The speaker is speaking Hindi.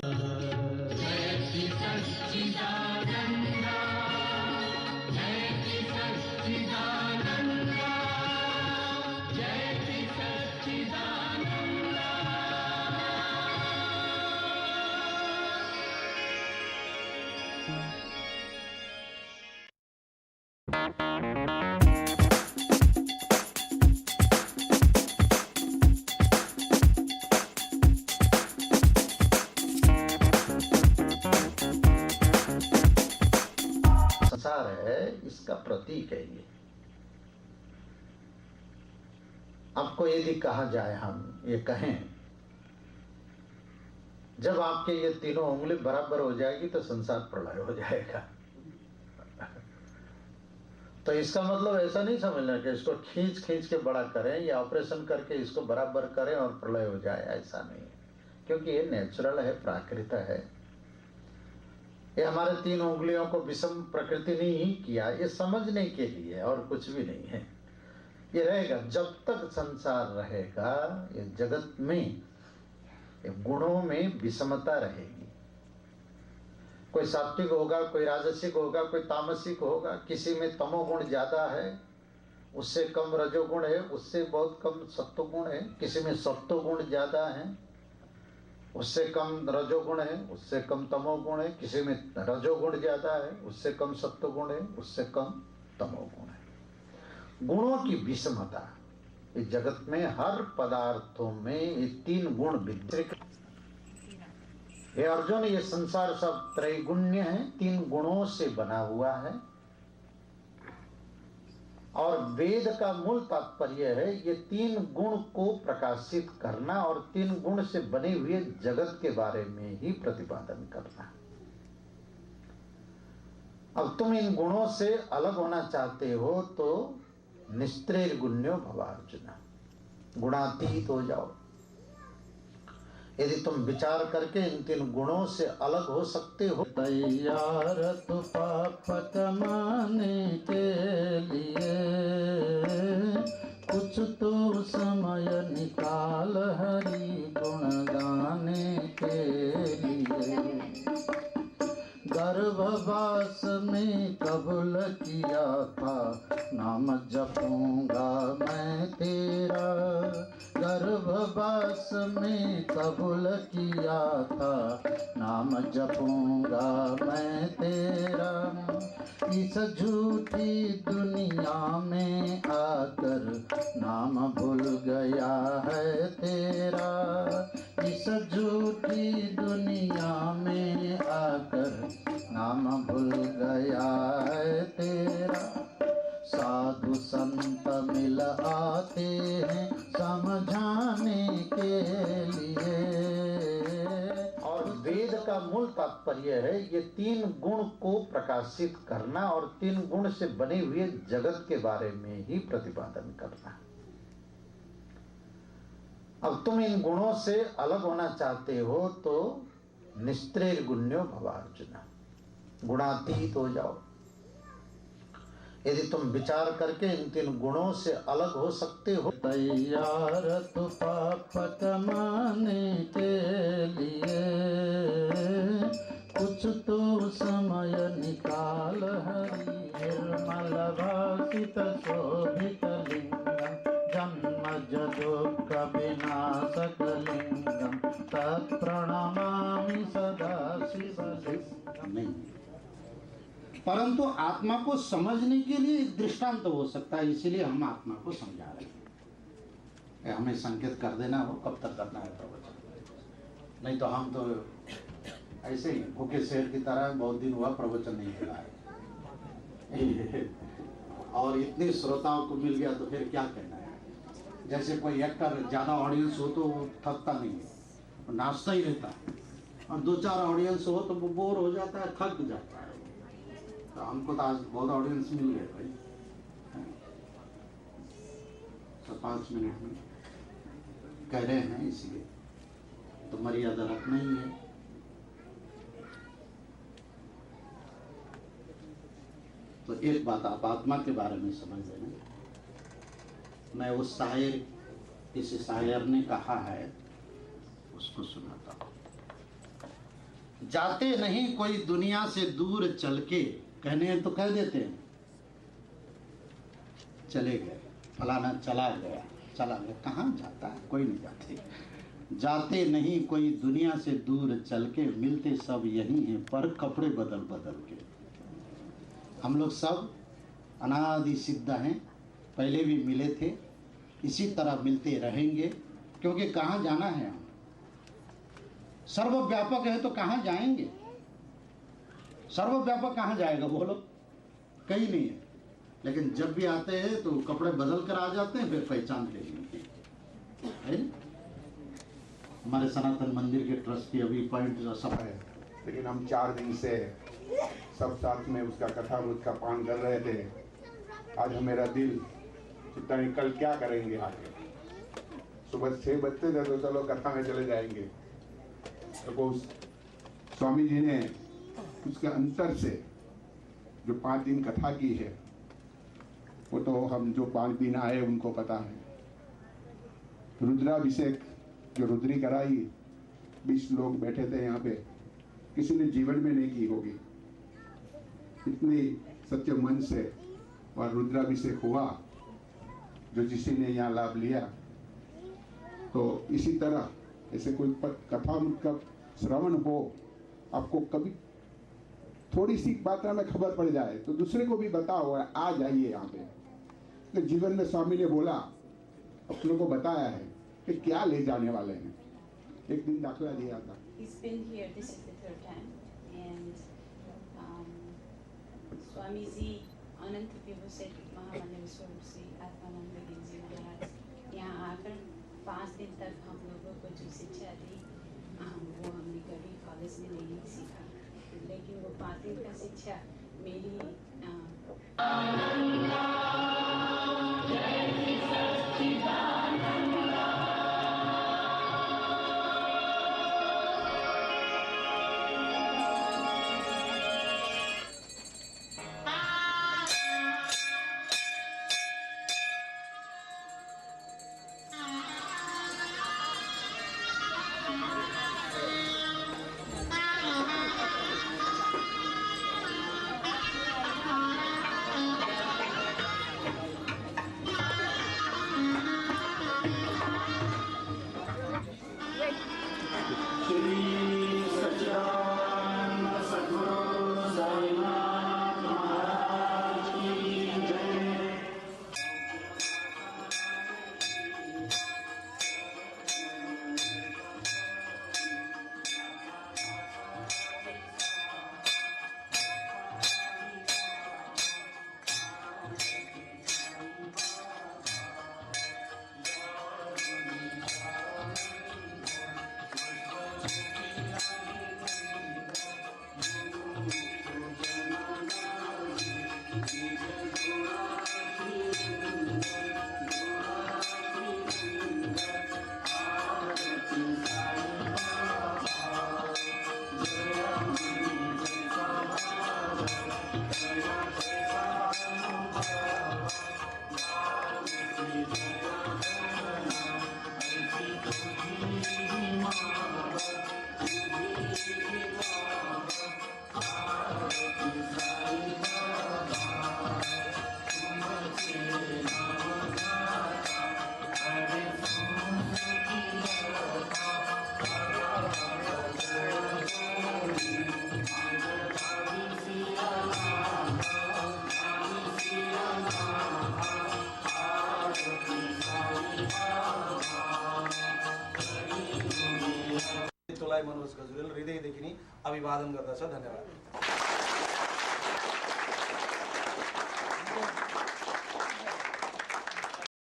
जयति सच्चिदानन्दा, जयति सच्चिदानन्दा, जयति सच्चिदानन्दा। संसार है, इसका प्रतीक है ये। आपको यदि कहा जाए, हम ये कहें, जब आपके ये तीनों उंगली बराबर हो जाएगी तो संसार प्रलय हो जाएगा। तो इसका मतलब ऐसा नहीं समझना कि इसको खींच खींच के बड़ा करें या ऑपरेशन करके इसको बराबर करें और प्रलय हो जाए, ऐसा नहीं है। क्योंकि ये नेचुरल है, प्राकृत है। ये हमारे तीन उंगलियों को विषम प्रकृति ने ही किया, ये समझने के लिए, और कुछ भी नहीं है। ये रहेगा जब तक संसार रहेगा, ये जगत में ये गुणों में विषमता रहेगी। कोई सात्विक होगा, कोई राजसिक होगा, कोई तामसिक होगा। किसी में तमोगुण ज्यादा है, उससे कम रजोगुण है, उससे बहुत कम सत्वगुण है। किसी में सत्वगुण ज्यादा है, उससे कम रजोगुण है, उससे कम तमोगुण है। किसी में रजोगुण ज्यादा है, उससे कम सत्वगुण है, उससे कम तमोगुण है। गुणों की विषमता इस जगत में हर पदार्थों में ये तीन गुण विद्यमान। हे अर्जुन, ये संसार सब त्रैगुण्य है, तीन गुणों से बना हुआ है। और वेद का मूल तात्पर्य है ये तीन गुण को प्रकाशित करना और तीन गुण से बने हुए जगत के बारे में ही प्रतिपादन करना। अब तुम इन गुणों से अलग होना चाहते हो तो निस्त्रैर्गुण्यो भव अर्जुन, गुणातीत हो जाओ। यदि तुम विचार करके इन तीन गुणों से अलग हो सकते हो, तैयार तो पाप कमाने के लिए कुछ तो समय निकाल हरि गुण गाने के लिए। गर्भवास में कबूल किया था नाम जपूंगा मैं तेरा। गर्भवास में कबूल किया था नाम जपूंगा मैं तेरा। इस झूठी दुनिया में आकर नाम भूल गया है तेरा। इस झूठी दुनिया में आकर नाम भूल गया है तेरा। साधु संत मिल आते हैं समझाने के लिए। और वेद का मूल तात्पर्य है ये तीन गुण को प्रकाशित करना और तीन गुण से बने हुए जगत के बारे में ही प्रतिपादन करना। अब तुम इन गुणों से अलग होना चाहते हो तो निस्त्रैर्गुण्यो भव अर्जुन, गुणातीत हो जाओ। यदि तुम विचार करके इन तीन गुणों से अलग हो सकते हो। तैयार तो पाप कमाने के लिए कुछ तो समय निकाल हरि। निर्मल भाषित शोभित लिंगम जन्मज दुःख विनाशक लिंगम तत्प्रणमामि सदा शिवलिंगम। नहीं, परंतु आत्मा को समझने के लिए एक दृष्टांत हो सकता है, इसीलिए हम आत्मा को समझा रहे हैं। हमें संकेत कर देना हो कब तक करना है प्रवचन, नहीं तो हम तो ऐसे ही भूखे शेर की तरह बहुत दिन हुआ प्रवचन नहीं मिला है। और इतने श्रोताओं को मिल गया तो फिर क्या कहना है। जैसे कोई एक्टर ज्यादा ऑडियंस हो तो वो थकता नहीं है, नाचता ही रहता है, और दो चार ऑडियंस हो तो वो बोर हो जाता है, थक जाता है। तो हमको तो आज बहुत ऑडियंस मिल गए भाई, तो 5 मिनट में कह रहे हैं, इसलिए तो मर्यादा रखना ही है। तो एक बात आप आत्मा के बारे में समझ लेना। मैं उस शायर, किसी शायर ने कहा है, उसको सुनाता हूँ। जाते नहीं कोई दुनिया से दूर चल के, कहने हैं तो कह देते हैं चले गए, फलाना चला गया, कहाँ जाता है, कोई नहीं जाते। जाते नहीं कोई दुनिया से दूर चल के, मिलते सब यही हैं पर कपड़े बदल बदल के। हम लोग सब अनादि सिद्ध हैं, पहले भी मिले थे, इसी तरह मिलते रहेंगे, क्योंकि कहाँ जाना है हम, सर्वव्यापक है तो कहाँ जाएंगे, सर्वव्यापक कहाँ जाएगा बोलो, कहीं नहीं है। लेकिन जब भी आते हैं तो कपड़े बदल कर आ जाते हैं, फिर पहचान ले लेते हैं। हमारे सनातन मंदिर के ट्रस्टी अभी पॉइंट सब है, लेकिन हम 4 दिन से सब साथ में उसका कथामृत का पान कर रहे थे। आज मेरा दिल चिंता नहीं, कल क्या करेंगे आगे। सुबह 6 बजते थे तो चलो कथा में चले जाएंगे, तो उस स्वामी जी ने उसके अंतर से जो 5 दिन कथा की है, वो तो हम जो 5 दिन आए उनको पता है। रुद्राभिषेक जो रुद्री कराई, 20 लोग बैठे थे यहाँ पे, किसी ने जीवन में नहीं की होगी, इतनी सच्चे मन से और रुद्राभिषेक हुआ जो किसी ने यहाँ लाभ लिया। तो इसी तरह ऐसे कोई कथा का श्रवण हो, आपको कभी थोड़ी सी मात्रा में खबर पड़ जाए तो दूसरे को भी बताओ, आ जाइए यहाँ पे। तो जीवन में स्वामी ने बोला, अपनों को बताया है कि क्या ले जाने वाले हैं। एक दिन दाखला दिया था। He's been here, this is the 3rd time, and Swami Ji अनंत विभु से महामंदिर स्वरूप श्री आत्मानंद गिरी जी महाराज यहाँ आकर 5 दिन तक हम लोगों को जो शिक्षा दी, वो हमने कभी कॉलेज में नहीं सीखा, लेकिन वो 5 दिन का शिक्षा मेरी मनोज गजुरेल हृदयदेखि नै अभिवादन गर्दछ। धन्यवाद।